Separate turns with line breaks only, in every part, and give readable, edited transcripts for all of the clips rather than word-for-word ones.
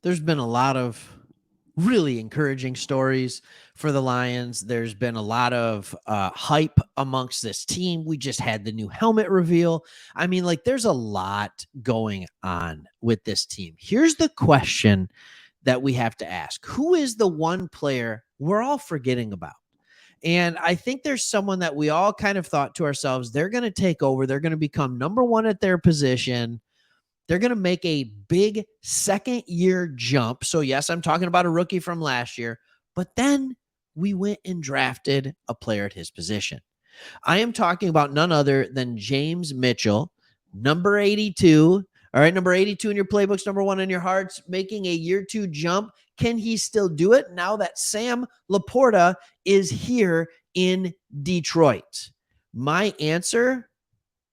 There's been a lot of really encouraging stories for the Lions. There's been a lot of hype amongst this team. We just had the new helmet reveal. I mean, like, there's a lot going on with this team. Here's the question that we have to ask: who is the one player we're all forgetting about? And I think there's someone that we all kind of thought to ourselves, they're going to take over, they're going to become number one at their position. They're going to make a big second year jump. So, yes, I'm talking about a rookie from last year, but then we went and drafted a player at his position. I am talking about none other than James Mitchell, number 82. All right, number 82 in your playbooks, number one in your hearts, making a year two jump. Can he still do it now that Sam Laporta is here in Detroit? My answer,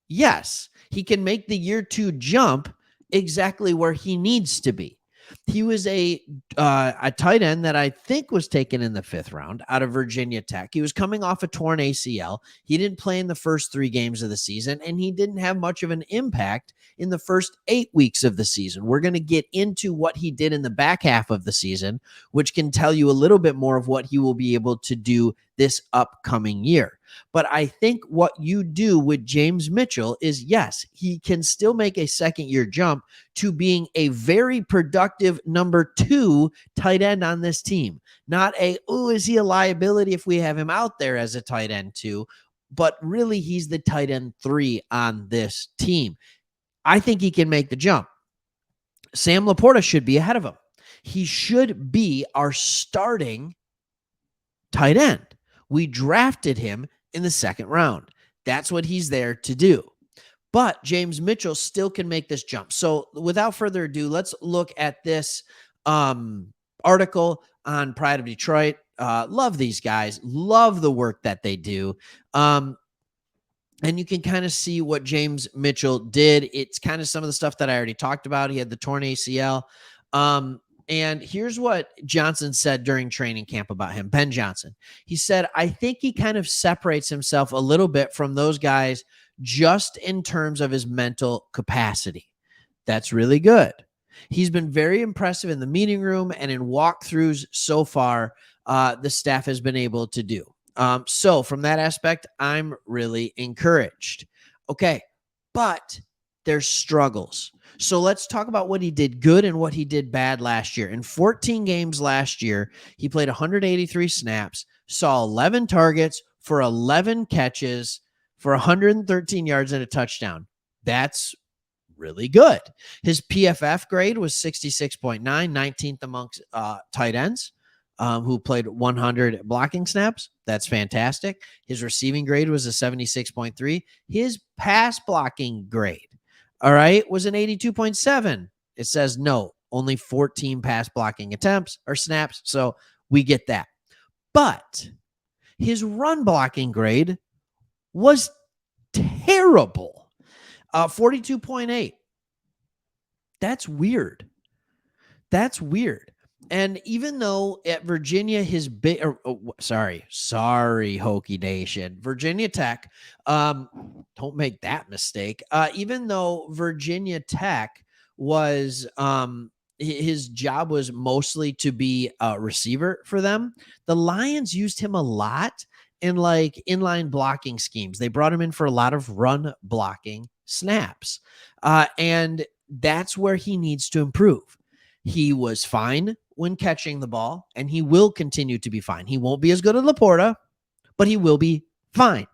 yes. He can make the year two jump exactly where he needs to be. He was a tight end that I think was taken in the 5th round out of Virginia Tech. He was coming off a torn ACL. He didn't play in the first 3 games of the season, and he didn't have much of an impact in the first 8 weeks of the season. We're going to get into what he did in the back half of the season, which can tell you a little bit more of what he will be able to do this upcoming year. But I think what you do with James Mitchell is, yes, he can still make a second year jump to being a very productive number 2 tight end on this team. Not is he a liability if we have him out there as a tight end 2, but really he's the tight end 3 on this team. I think he can make the jump. Sam Laporta should be ahead of him. He should be our starting tight end. We drafted him in the 2nd round. That's what he's there to do. But James Mitchell still can make this jump. So without further ado, let's look at this article on Pride of Detroit. Love these guys. Love the work that they do. And you can kind of see what James Mitchell did. It's kind of some of the stuff that I already talked about. He had the torn ACL. And here's what Johnson said during training camp about him, Ben Johnson. He said, I think he kind of separates himself a little bit from those guys just in terms of his mental capacity. That's really good. He's been very impressive in the meeting room and in walkthroughs so far, the staff has been able to do. So from that aspect, I'm really encouraged. Okay, but there's struggles. So let's talk about what he did good and what he did bad last year. In 14 games last year, he played 183 snaps, saw 11 targets for 11 catches for 113 yards and a touchdown. That's really good. His PFF grade was 66.9, 19th amongst tight ends who played 100 blocking snaps. That's fantastic. His receiving grade was a 76.3. His pass blocking grade, all right, was an 82.7. It says no, only 14 pass blocking attempts or snaps. So we get that. But his run blocking grade was terrible. 42.8. That's weird. That's weird. And even though at Virginia, his big, sorry, Hokie Nation, Virginia Tech, don't make that mistake. Even though Virginia Tech was, his job was mostly to be a receiver for them, the Lions used him a lot in like inline blocking schemes. They brought him in for a lot of run blocking snaps. And that's where he needs to improve. He was fine when catching the ball, and he will continue to be fine. He won't be as good as Laporta, but he will be fine.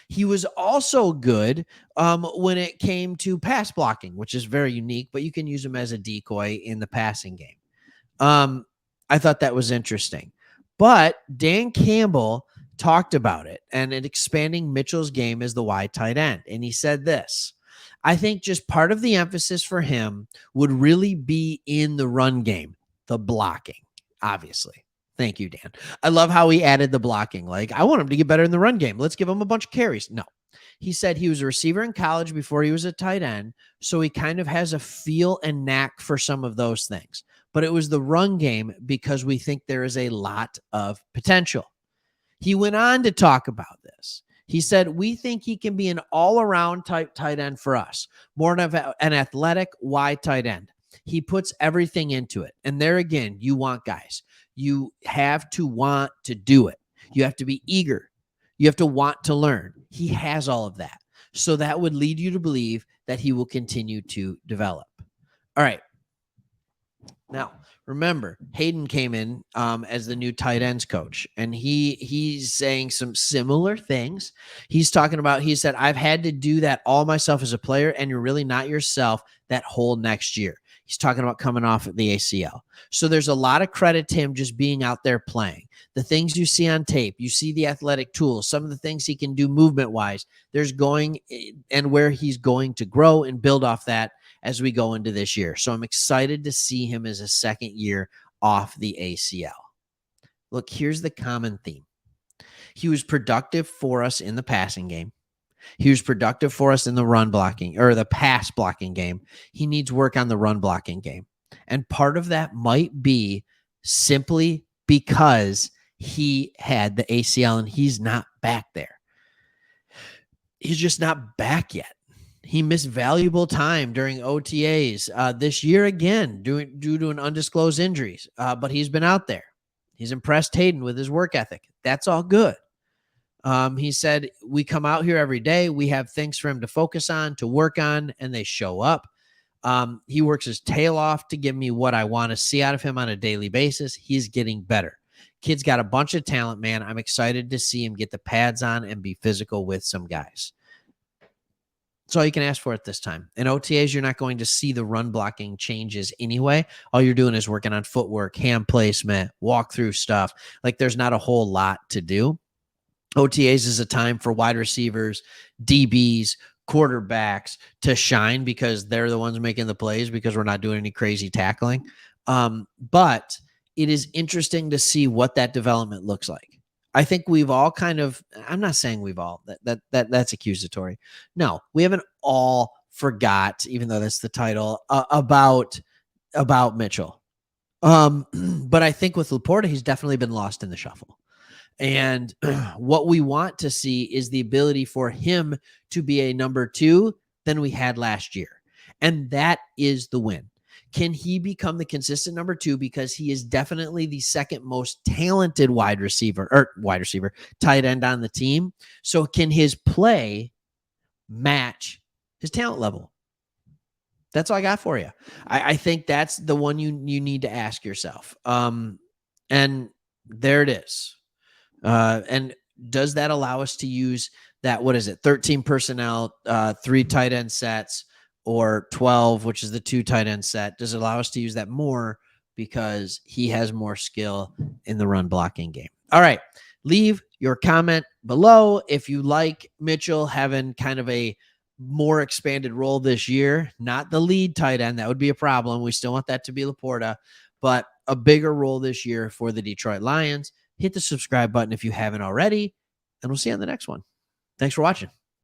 He was also good when it came to pass blocking, which is very unique, but you can use him as a decoy in the passing game. I thought that was interesting. But Dan Campbell talked about it and expanding Mitchell's game as the wide tight end. And he said this: I think just part of the emphasis for him would really be in the run game, the blocking, obviously. Thank you, Dan. I love how he added the blocking. Like, I want him to get better in the run game. Let's give him a bunch of carries. No. He said he was a receiver in college before he was a tight end, so he kind of has a feel and knack for some of those things. But it was the run game because we think there is a lot of potential. He went on to talk about this. He said, we think he can be an all-around type tight end for us, more of an athletic wide tight end. He puts everything into it. And there again, you want guys. You have to want to do it. You have to be eager. You have to want to learn. He has all of that. So that would lead you to believe that he will continue to develop. All right. Now, remember, Hayden came in as the new tight ends coach, and he's saying some similar things. He's talking about, he said, I've had to do that all myself as a player, and you're really not yourself that whole next year. He's talking about coming off of the ACL. So there's a lot of credit to him just being out there playing. The things you see on tape, you see the athletic tools, some of the things he can do movement wise, there's going and where he's going to grow and build off that as we go into this year. So I'm excited to see him as a second year off the ACL. Look, here's the common theme. He was productive for us in the passing game. He was productive for us in the run blocking or the pass blocking game. He needs work on the run blocking game. And part of that might be simply because he had the ACL and he's not back there. He's just not back yet. He missed valuable time during OTAs this year again due to an undisclosed injuries, but he's been out there. He's impressed Hayden with his work ethic. That's all good. He said, we come out here every day. We have things for him to focus on, to work on, and they show up. He works his tail off to give me what I want to see out of him on a daily basis. He's getting better. Kid's got a bunch of talent, man. I'm excited to see him get the pads on and be physical with some guys. That's all you can ask for at this time. In OTAs, you're not going to see the run blocking changes anyway. All you're doing is working on footwork, hand placement, walk-through stuff. Like there's not a whole lot to do. OTAs is a time for wide receivers, DBs, quarterbacks to shine because they're the ones making the plays because we're not doing any crazy tackling. But it is interesting to see what that development looks like. I think we've all kind of, I'm not saying we've all, that's accusatory. No, we haven't all forgot, even though that's the title, about Mitchell. But I think with Laporta, he's definitely been lost in the shuffle. And what we want to see is the ability for him to be a number 2 than we had last year. And that is the win. Can he become the consistent number 2? Because he is definitely the second most talented tight end on the team. So can his play match his talent level? That's all I got for you. I think that's the one you need to ask yourself. And there it is. And does that allow us to use that, 13 personnel, 3 tight end sets, or 12, which is the 2 tight end set? Does it allow us to use that more because he has more skill in the run blocking game? All right. Leave your comment below if you like Mitchell having kind of a more expanded role this year, not the lead tight end. That would be a problem. We still want that to be Laporta, but a bigger role this year for the Detroit Lions. Hit the subscribe button if you haven't already, and we'll see you on the next one. Thanks for watching.